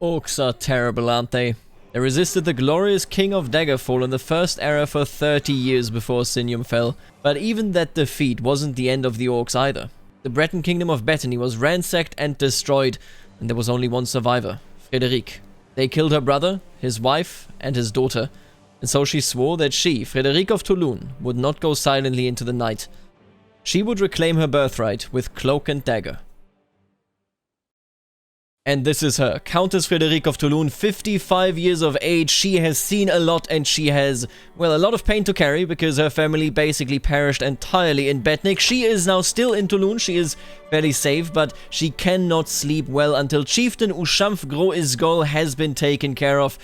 Orcs are terrible, aren't they? They resisted the glorious King of Daggerfall in the First Era for 30 years before Sinium fell. But even that defeat wasn't the end of the Orcs either. The Breton kingdom of Bethany was ransacked and destroyed, and there was only one survivor, Frederic. They killed her brother, his wife, and his daughter, and so she swore that she, Frederic of Toulon, would not go silently into the night. She would reclaim her birthright with cloak and dagger. And this is her, Countess Frederic of Toulon, 55 years of age. She has seen a lot and she has, well, a lot of pain to carry because her family basically perished entirely in Betnik. She is now still in Toulon, she is fairly safe, but she cannot sleep well until Chieftain Ushamf Gros Isgol has been taken care of.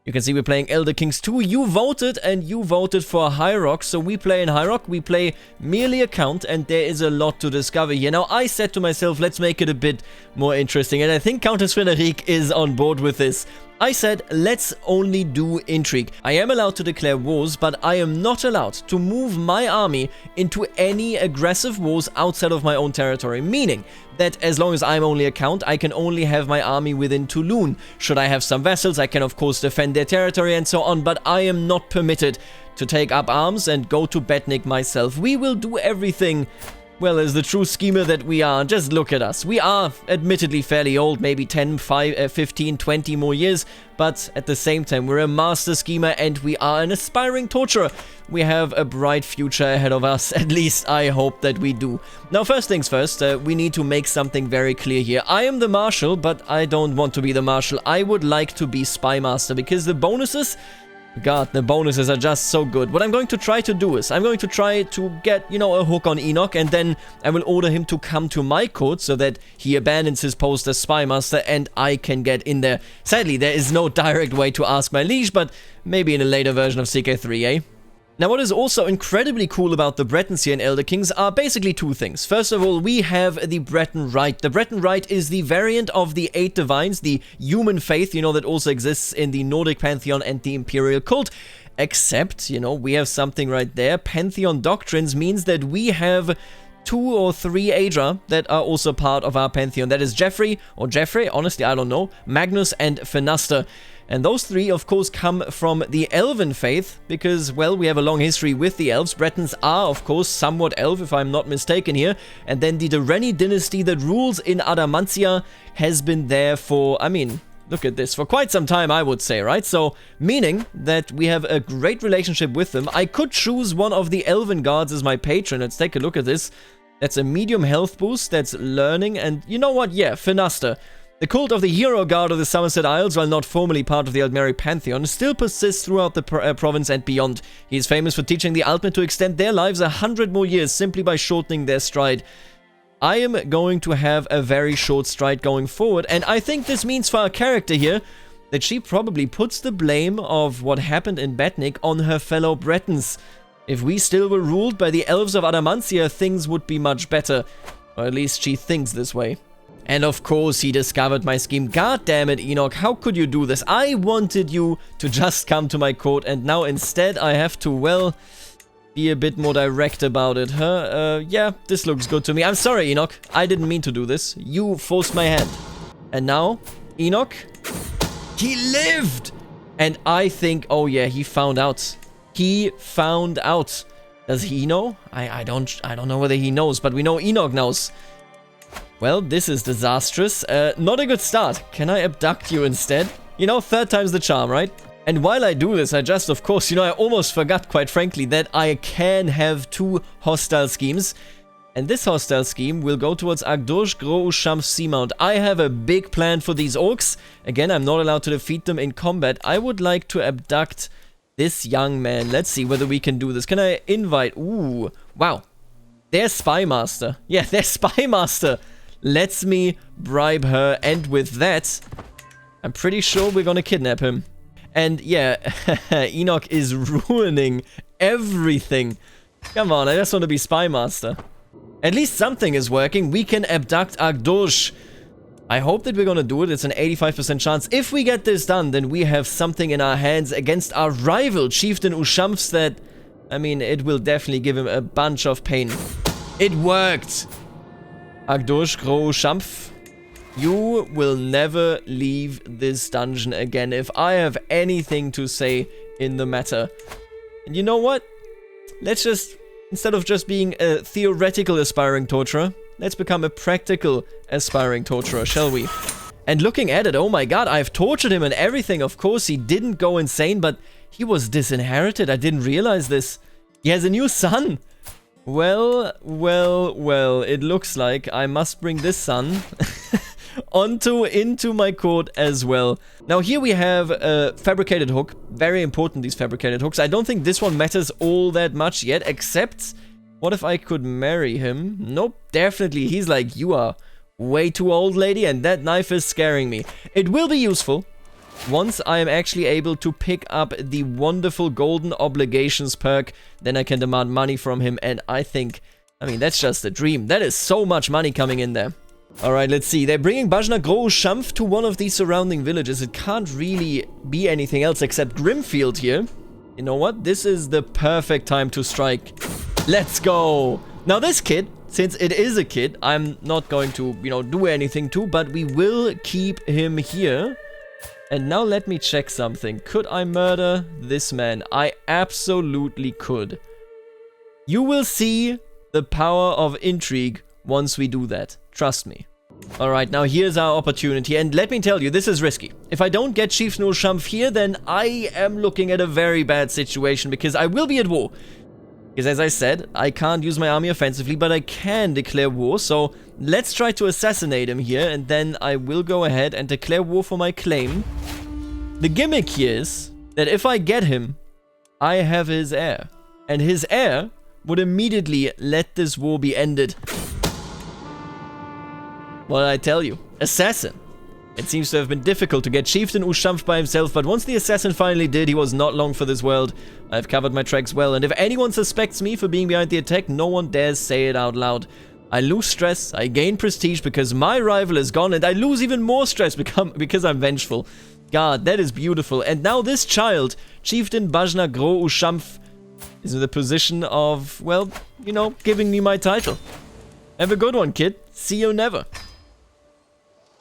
You can see we're playing Elder Kings 2. You voted, and you voted for High Rock. So we play in High Rock, we play merely a count, and there is a lot to discover here. Now, I said to myself, let's make it a bit more interesting, and I think Countess Frederic is on board with this. I said, let's only do intrigue. I am allowed to declare wars, but I am not allowed to move my army into any aggressive wars outside of my own territory. Meaning that as long as I'm only a count, I can only have my army within Toulon. Should I have some vassals, I can of course defend their territory and so on, but I am not permitted to take up arms and go to Betnik myself. We will do everything, well, as the true schemer that we are. Just look at us. We are admittedly fairly old, maybe 10, 15, 20 more years, but at the same time, we're a master schemer and we are an aspiring torturer. We have a bright future ahead of us, at least I hope that we do. Now, first things first, we need to make something very clear here. I am the Marshal, but I don't want to be the Marshal. I would like to be Spy Master because the bonuses... God, the bonuses are just so good. What I'm going to try to do is, I'm going to try to get, you know, a hook on Enoch, and then I will order him to come to my court so that he abandons his post as Spy Master and I can get in there. Sadly, there is no direct way to ask my liege, but maybe in a later version of CK3, eh? Now, what is also incredibly cool about the Bretons here in Elder Kings are basically two things. First of all, we have the Breton Rite. The Breton Rite is the variant of the 8 Divines, the human faith, you know, that also exists in the Nordic Pantheon and the Imperial Cult. Except, you know, we have something right there. Pantheon Doctrines means that we have 2 or 3 Aedra that are also part of our Pantheon. That is Geoffrey, honestly, I don't know, Magnus and Fenaster. And those 3, of course, come from the Elven faith, because, well, we have a long history with the Elves. Bretons are, of course, somewhat Elf, if I'm not mistaken here. And then the Durrani dynasty that rules in Adamantia has been there for, I mean, look at this, for quite some time, I would say, right? So, meaning that we have a great relationship with them. I could choose one of the Elven guards as my patron. Let's take a look at this. That's a medium health boost, that's learning, and you know what? Yeah, Fenaster. The cult of the Hero Guard of the Somerset Isles, while not formally part of the Aldmeri Pantheon, still persists throughout the province and beyond. He is famous for teaching the Altmen to extend their lives 100 more years simply by shortening their stride. I am going to have a very short stride going forward, and I think this means for our character here that she probably puts the blame of what happened in Betnik on her fellow Bretons. If we still were ruled by the Elves of Adamantia, things would be much better. Or at least she thinks this way. And of course he discovered my scheme. God damn it, Enoch, how could you do this? I wanted you to just come to my court, and now instead I have to, well, be a bit more direct about it, huh? Yeah, this looks good to me. I'm sorry, Enoch. I didn't mean to do this. You forced my hand. And now, Enoch, he lived! And I think, oh yeah, he found out. He found out. Does he know? I don't know whether he knows, but we know Enoch knows. Well, this is disastrous. Not a good start. Can I abduct you instead? You know, 3rd time's the charm, right? And while I do this, I just, of course, you know, I almost forgot, quite frankly, that I can have 2 hostile schemes. And this hostile scheme will go towards Agdurj Gros Usham's Seamount. I have a big plan for these orcs. Again, I'm not allowed to defeat them in combat. I would like to abduct this young man. Let's see whether we can do this. Can I invite? Ooh, wow. There's Spy Master. Yeah, there's Spy Master. Lets me bribe her, and with that, I'm pretty sure we're gonna kidnap him. And yeah, Enoch is ruining everything. Come on, I just want to be Spy Master. At least something is working. We can abduct Agdurj. I hope that we're gonna do it. It's an 85% chance. If we get this done, then we have something in our hands against our rival, Chieftain Ushamfs, that, I mean, it will definitely give him a bunch of pain. It worked! Agdurj Gros Ushamf. You will never leave this dungeon again if I have anything to say in the matter. And you know what? Let's just, instead of just being a theoretical aspiring torturer, let's become a practical aspiring torturer, shall we? And looking at it, oh my god, I've tortured him and everything. Of course, he didn't go insane, but he was disinherited. I didn't realize this. He has a new son. Well, it looks like I must bring this son into my court as well. Now here we have a fabricated hook. Very important, these fabricated hooks. I don't think this one matters all that much yet, except what if I could marry him? Nope, definitely. He's like, you are way too old, lady, and that knife is scaring me. It will be useful once I am actually able to pick up the wonderful golden obligations perk. Then I can demand money from him, and I mean, that's just a dream. That is so much money coming in there. Alright, let's see. They're bringing Bajna Gro Shamf to one of these surrounding villages. It can't really be anything else except Grimfield here. You know what? This is the perfect time to strike. Let's go! Now this kid, since it is a kid, I'm not going to, you know, do anything to, but we will keep him here. And now let me check something. Could I murder this man? I absolutely could. You will see the power of intrigue once we do that. Trust me. Alright, now here's our opportunity, and let me tell you, this is risky. If I don't get Chieftain Shamf here, then I am looking at a very bad situation, because I will be at war. Because as I said, I can't use my army offensively, but I can declare war, so let's try to assassinate him here, and then I will go ahead and declare war for my claim. The gimmick here is that if I get him, I have his heir. And his heir would immediately let this war be ended. What did I tell you? Assassin. It seems to have been difficult to get Chieftain Ushamf by himself, but once the assassin finally did, he was not long for this world. I've covered my tracks well, and if anyone suspects me for being behind the attack, no one dares say it out loud. I lose stress, I gain prestige because my rival is gone, and I lose even more stress because I'm vengeful. God, that is beautiful. And now this child, Chieftain Bajna Gro Ushamf, is in the position of, well, you know, giving me my title. Have a good one, kid. See you never.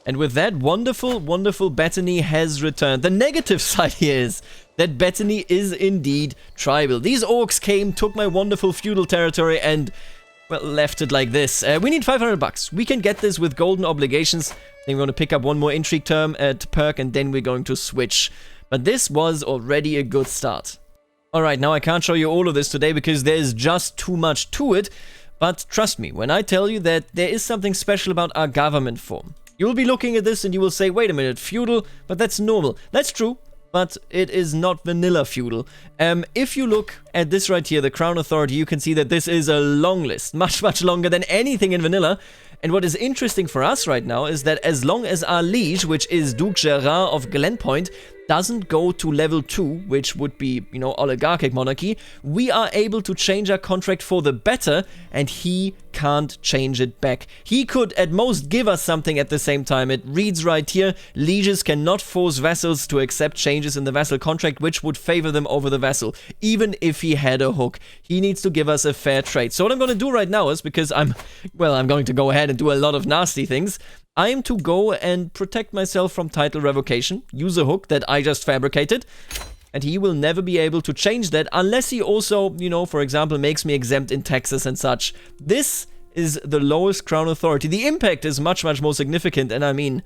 And with that, wonderful, wonderful Bethany has returned. The negative side here is that Bethany is indeed tribal. These orcs came, took my wonderful feudal territory, and, well, left it like this. We need 500 bucks. We can get this with golden obligations. Then we're going to pick up one more intrigue term at perk, and then we're going to switch. But this was already a good start. Alright, now I can't show you all of this today because there's just too much to it. But trust me, when I tell you that there is something special about our government form. You will be looking at this and you will say, wait a minute, feudal? But that's normal. That's true, but it is not vanilla feudal. If you look at this right here, the Crown Authority, you can see that this is a long list. Much, much longer than anything in vanilla. And what is interesting for us right now is that as long as our liege, which is Duke Gerard of Glenpoint, doesn't go to level 2, which would be, you know, oligarchic monarchy, we are able to change our contract for the better, and he can't change it back. He could at most give us something at the same time. It reads right here, lieges cannot force vassals to accept changes in the vassal contract which would favor them over the vassal, even if he had a hook. He needs to give us a fair trade. So what I'm going to do right now is, because I'm going to go ahead and do a lot of nasty things, I am to go and protect myself from title revocation, use a hook that I just fabricated, and he will never be able to change that unless he also, you know, for example, makes me exempt in taxes and such. This is the lowest crown authority. The impact is much, much more significant, and I mean,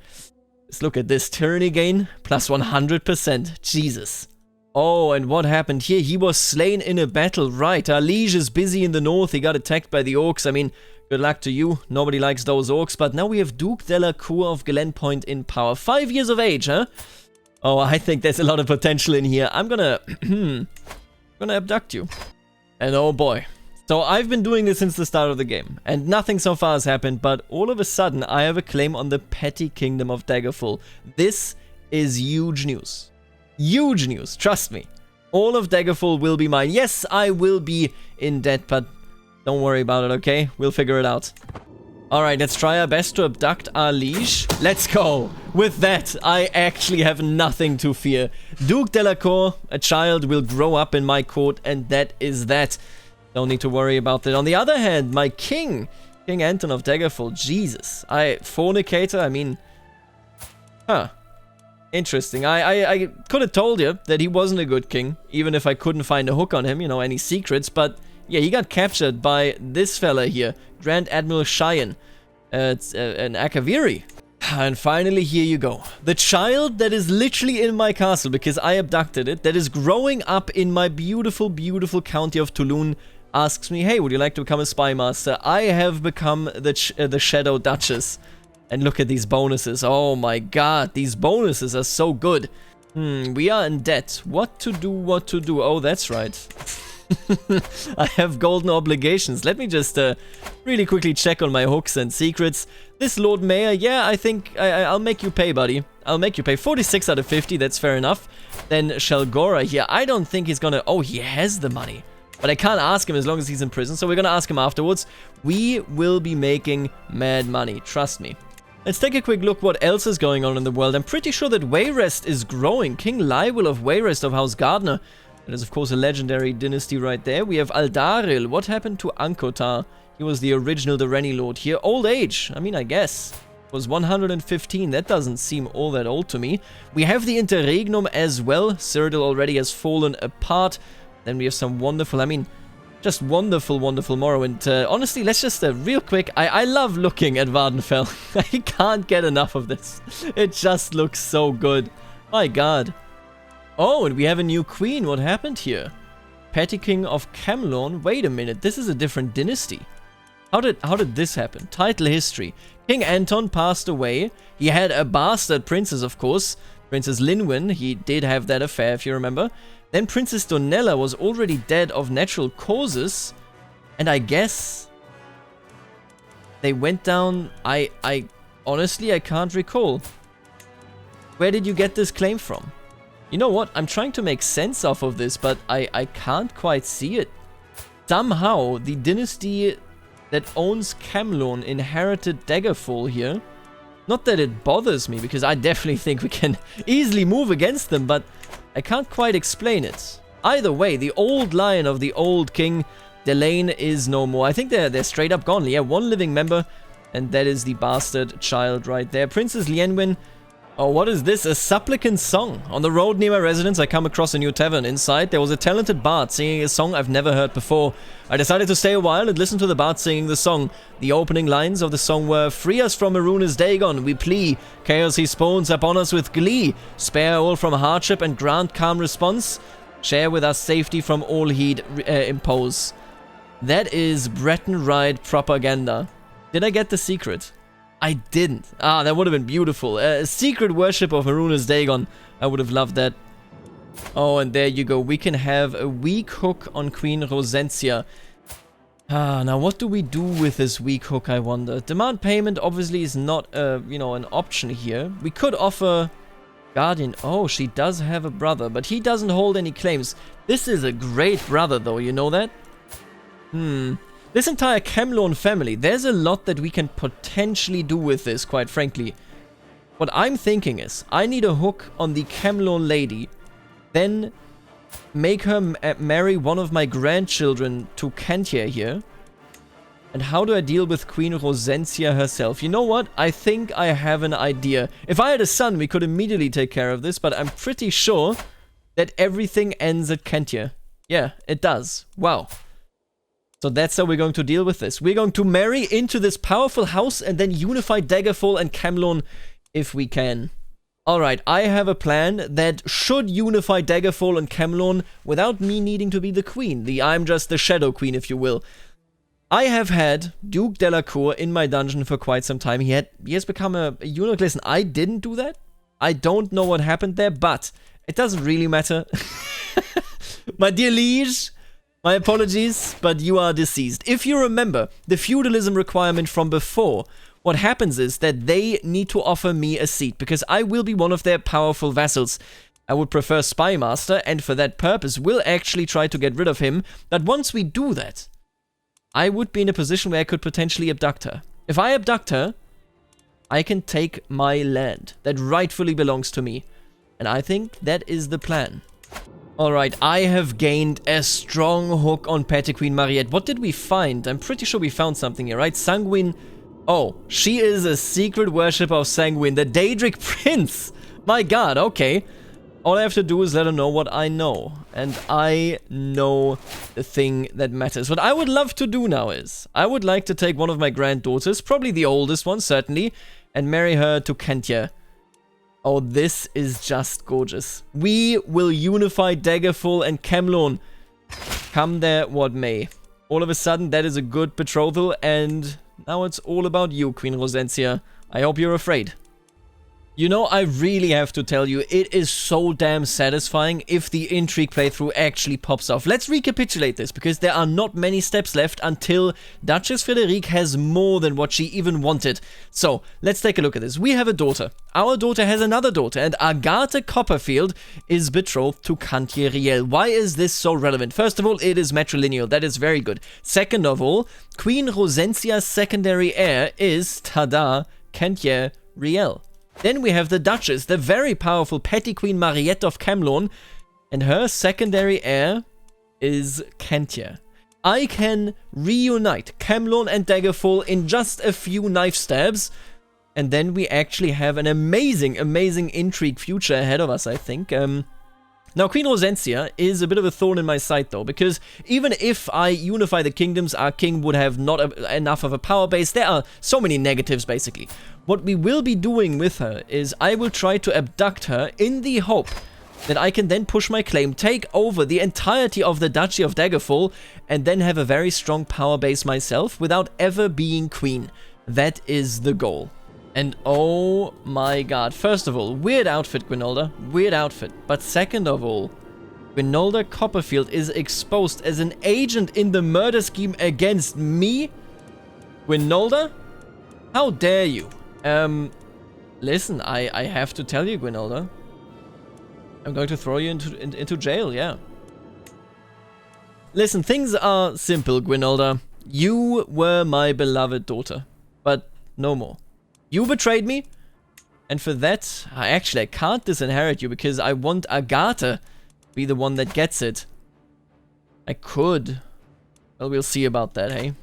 let's look at this. Tyranny gain, plus 100%. Jesus. Oh, and what happened here? He was slain in a battle, right. Our liege is busy in the north, he got attacked by the orcs. I mean, good luck to you. Nobody likes those orcs. But now we have Duke Delacour of Glenpoint in power. 5 years of age, huh? Oh, I think there's a lot of potential in here. I'm gonna abduct you. And oh boy. So I've been doing this since the start of the game. And nothing so far has happened. But all of a sudden, I have a claim on the petty kingdom of Daggerfall. This is huge news. Huge news. Trust me. All of Daggerfall will be mine. Yes, I will be in debt, but don't worry about it, okay? We'll figure it out. Alright, let's try our best to abduct our liege. Let's go! With that, I actually have nothing to fear. Duke Delacour, a child, will grow up in my court, and that is that. Don't need to worry about that. On the other hand, my king, King Anton of Daggerfall, Jesus. Fornicator, I mean, Huh. Interesting. I could have told you that he wasn't a good king, even if I couldn't find a hook on him, you know, any secrets, but yeah, he got captured by this fella here, Grand Admiral Cheyenne. It's an Akaviri. And finally, here you go. The child that is literally in my castle, because I abducted it, that is growing up in my beautiful, beautiful county of Toulon, asks me, hey, would you like to become a spy master? I have become the Shadow Duchess. And look at these bonuses. Oh my god, these bonuses are so good. We are in debt. What to do, what to do? Oh, that's right. I have golden obligations. Let me just really quickly check on my hooks and secrets. This Lord Mayor, yeah, I think I'll make you pay, buddy. I'll make you pay. 46 out of 50, that's fair enough. Then Shelgora here, I don't think he's gonna... Oh, he has the money. But I can't ask him as long as he's in prison, so we're gonna ask him afterwards. We will be making mad money, trust me. Let's take a quick look what else is going on in the world. I'm pretty sure that Wayrest is growing. King Lywil of Wayrest of House Gardner. That is, of course, a legendary dynasty right there. We have Aldaril. What happened to Ankotar? He was the original Durrani Lord here. Old age. I mean, I guess. Was 115. That doesn't seem all that old to me. We have the Interregnum as well. Cyrodiil already has fallen apart. Then we have some wonderful, I mean, just wonderful, wonderful Morrowind. Honestly, let's just, real quick, I love looking at Vardenfell. I can't get enough of this. It just looks so good. My god. Oh, and we have a new queen. What happened here? Petty King of Camlorn. Wait a minute, this is a different dynasty. How did this happen? Title history. King Anton passed away. He had a bastard princess, of course. Princess Linwen. He did have that affair, if you remember. Then Princess Donella was already dead of natural causes. And I guess they went down... honestly, I can't recall. Where did you get this claim from? You know what? I'm trying to make sense off of this, but I can't quite see it. Somehow, the dynasty that owns Camlorn inherited Daggerfall here. Not that it bothers me, because I definitely think we can easily move against them, but I can't quite explain it. Either way, the old line of the old king, Delane, is no more. I think they're straight up gone. Yeah, one living member, and that is the bastard child right there. Princess Lienwen. Oh, what is this? A supplicant song. On the road near my residence, I come across a new tavern. Inside, there was a talented bard singing a song I've never heard before. I decided to stay a while and listen to the bard singing the song. The opening lines of the song were, "Free us from Maroon's Dagon, we plea. Chaos he spawns upon us with glee. Spare all from hardship and grant calm response. Share with us safety from all he'd impose." That is Breton ride propaganda. Did I get the secret? I didn't. Ah, that would have been beautiful. Secret worship of Maroon's Dagon. I would have loved that. Oh, and there you go. We can have a weak hook on Queen Rosentia. Ah, now what do we do with this weak hook, I wonder? Demand payment obviously is not, you know, an option here. We could offer Guardian. Oh, she does have a brother, but he doesn't hold any claims. This is a great brother, though. You know that? This entire Camlorn family, there's a lot that we can potentially do with this, quite frankly. What I'm thinking is, I need a hook on the Camlorn lady, then make her marry one of my grandchildren to Kentia here. And how do I deal with Queen Rosentia herself? You know what? I think I have an idea. If I had a son, we could immediately take care of this, but I'm pretty sure that everything ends at Kentia. Yeah, it does. Wow. So that's how we're going to deal with this. We're going to marry into this powerful house and then unify Daggerfall and Camlorn if we can. Alright, I have a plan that should unify Daggerfall and Camlorn without me needing to be the queen. I'm just the Shadow Queen, if you will. I have had Duke Delacour in my dungeon for quite some time. He has become a eunuch. Listen, I didn't do that. I don't know what happened there, but it doesn't really matter. My dear liege, my apologies, but you are deceased. If you remember the feudalism requirement from before, what happens is that they need to offer me a seat, because I will be one of their powerful vassals. I would prefer Spy Master, and for that purpose will actually try to get rid of him. But once we do that, I would be in a position where I could potentially abduct her. If I abduct her, I can take my land that rightfully belongs to me. And I think that is the plan. Alright, I have gained a strong hook on Petty Queen Mariette. What did we find? I'm pretty sure we found something here, right? Sanguine Oh, she is a secret worshipper of Sanguine, the Daedric Prince. My god, okay. All I have to do is let her know what I know. And I know the thing that matters. What I would love to do now is, I would like to take one of my granddaughters, probably the oldest one, certainly, and marry her to Kentia. Oh, this is just gorgeous. We will unify Daggerfall and Camelon. Come there what may. All of a sudden, that is a good betrothal, and now it's all about you, Queen Rosencia. I hope you're afraid. You know, I really have to tell you, it is so damn satisfying if the Intrigue playthrough actually pops off. Let's recapitulate this, because there are not many steps left until Duchess Frederique has more than what she even wanted. So, let's take a look at this. We have a daughter. Our daughter has another daughter, and Agathe Copperfield is betrothed to Canthier Riel. Why is this so relevant? First of all, it is matrilineal. That is very good. Second of all, Queen Rosencia's secondary heir is, tada, Canthier Riel. Then we have the Duchess, the very powerful petty queen Mariette of Camelon, and her secondary heir is Canthier. I can reunite Camelon and Daggerfall in just a few knife stabs, and then we actually have an amazing, amazing intrigue future ahead of us, I think. Now, Queen Rosencia is a bit of a thorn in my side, though, because even if I unify the kingdoms, our king would have not enough of a power base. There are so many negatives, basically. What we will be doing with her is I will try to abduct her in the hope that I can then push my claim, take over the entirety of the Duchy of Daggerfall, and then have a very strong power base myself without ever being queen. That is the goal. And oh my god, first of all, weird outfit, Gwynolda, weird outfit. But second of all, Gwynolda Copperfield is exposed as an agent in the murder scheme against me? Gwynolda? How dare you? Listen, I have to tell you, Gwynolda. I'm going to throw you into jail, yeah. Listen, things are simple, Gwynolda. You were my beloved daughter, but no more. You betrayed me, and for that, I can't disinherit you because I want Agathe to be the one that gets it. I could. Well, we'll see about that, hey?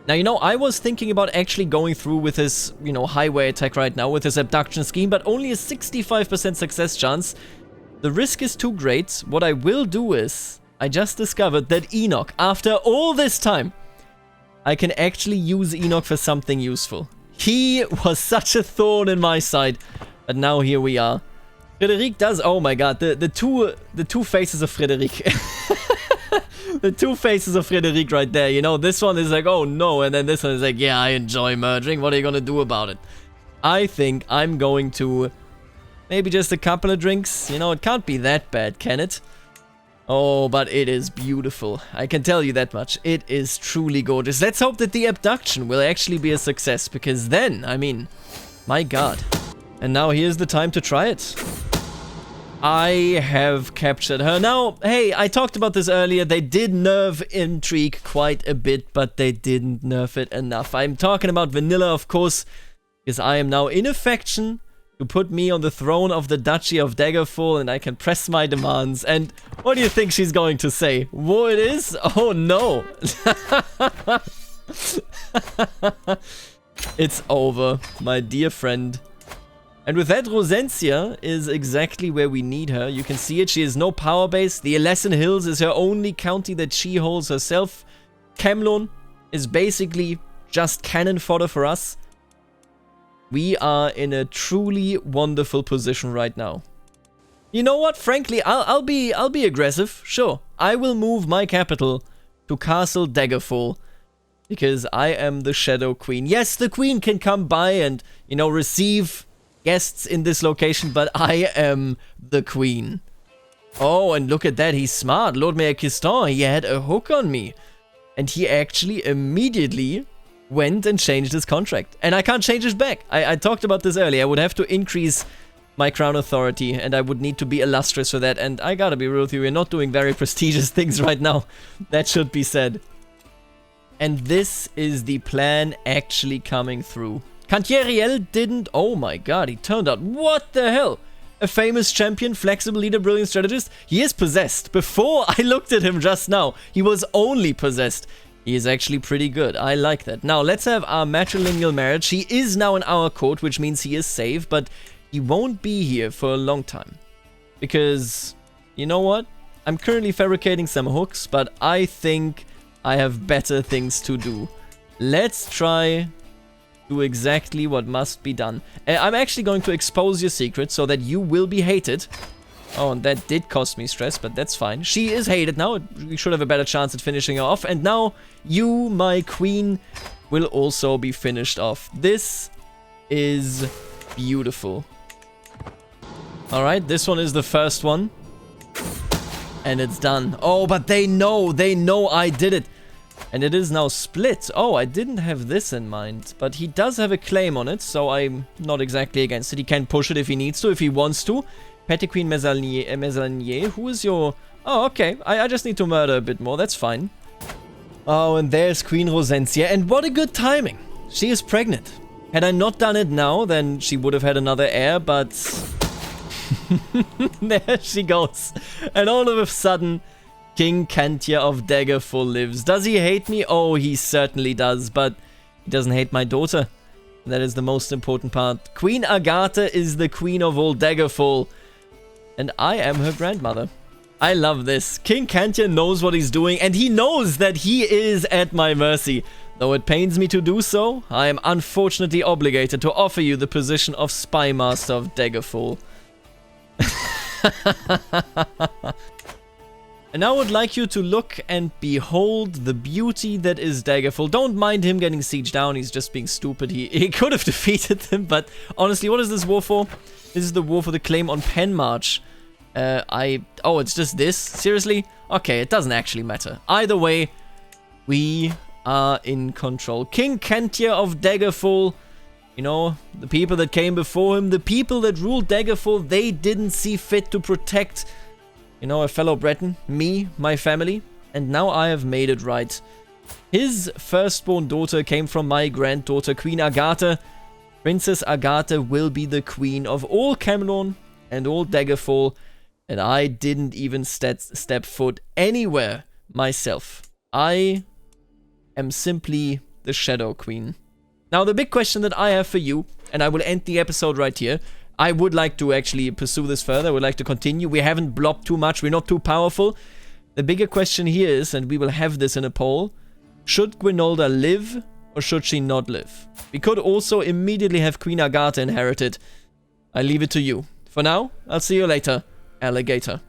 Now, you know, I was thinking about actually going through with his, you know, highway attack right now with his abduction scheme, but only a 65% success chance. The risk is too great. What I will do is, I just discovered that Enoch, after all this time, I can actually use Enoch for something useful. He was such a thorn in my side, but now here we are. Frederique does, oh my god, the two faces of Frederique. The two faces of Frederique right there, you know, this one is like, oh no, and then this one is like, yeah, I enjoy murdering, what are you gonna do about it? I think I'm going to, maybe just a couple of drinks, you know, it can't be that bad, can it? Oh, but it is beautiful, I can tell you that much, it is truly gorgeous. Let's hope that the abduction will actually be a success, because then, I mean, my god. And now here's the time to try it. I have captured her. Now, hey, I talked about this earlier. They did nerf Intrigue quite a bit, but they didn't nerf it enough. I'm talking about vanilla, of course, because I am now in affection to put me on the throne of the Duchy of Daggerfall, and I can press my demands. And what do you think she's going to say? War it is? Oh, no. It's over, my dear friend. And with that, Rosencia is exactly where we need her. You can see it, she has no power base. The Alessan Hills is her only county that she holds herself. Camelon is basically just cannon fodder for us. We are in a truly wonderful position right now. You know what? Frankly, I'll be aggressive. Sure, I will move my capital to Castle Daggerfall. Because I am the Shadow Queen. Yes, the Queen can come by and, you know, receive guests in this location, but I am the queen. Oh, and look at that, he's smart. Lord Mayor Kiston, he had a hook on me. And he actually immediately went and changed his contract. And I can't change it back. I talked about this earlier. I would have to increase my crown authority, and I would need to be illustrious for that. And I gotta be real with you, we're not doing very prestigious things right now. That should be said. And this is the plan actually coming through. Canthier Riel didn't... Oh my god, he turned out... What the hell? A famous champion, flexible leader, brilliant strategist? He is possessed. Before I looked at him just now, he was only possessed. He is actually pretty good. I like that. Now, let's have our matrilineal marriage. He is now in our court, which means he is safe, but he won't be here for a long time. Because, you know what? I'm currently fabricating some hooks, but I think I have better things to do. Let's try do exactly what must be done. I'm actually going to expose your secret so that you will be hated. Oh, and that did cost me stress, but that's fine. She is hated now. We should have a better chance at finishing her off. And now, you, my queen, will also be finished off. This is beautiful. Alright, this one is the first one. And it's done. Oh, but they know I did it. And it is now split. Oh, I didn't have this in mind. But he does have a claim on it, so I'm not exactly against it. He can push it if he needs to, if he wants to. Petty Queen Mesalnier, who is your... Oh, okay. I just need to murder a bit more. That's fine. Oh, and there's Queen Rosensia. And what a good timing. She is pregnant. Had I not done it now, then she would have had another heir, but... there she goes. And all of a sudden, King Kantia of Daggerfall lives. Does he hate me? Oh, he certainly does, but he doesn't hate my daughter. That is the most important part. Queen Agatha is the queen of all Daggerfall. And I am her grandmother. I love this. King Kantia knows what he's doing, and he knows that he is at my mercy. Though it pains me to do so, I am unfortunately obligated to offer you the position of Spy Master of Daggerfall. And I would like you to look and behold the beauty that is Daggerfall. Don't mind him getting sieged down, he's just being stupid. He could have defeated them, but honestly, what is this war for? This is the war for the claim on Penmarch. Oh, it's just this? Seriously? Okay, it doesn't actually matter. Either way, we are in control. King Kantia of Daggerfall, you know, the people that came before him, the people that ruled Daggerfall, they didn't see fit to protect, you know, a fellow Breton, me, my family, and now I have made it right. His firstborn daughter came from my granddaughter, Queen Agatha. Princess Agatha will be the queen of all Camelon and all Daggerfall, and I didn't even step foot anywhere myself. I am simply the Shadow Queen. Now, the big question that I have for you, and I will end the episode right here. I would like to actually pursue this further. I would like to continue. We haven't blobbed too much. We're not too powerful. The bigger question here is, and we will have this in a poll, should Gwynolda live or should she not live? We could also immediately have Queen Agatha inherited. I leave it to you. For now, I'll see you later, alligator.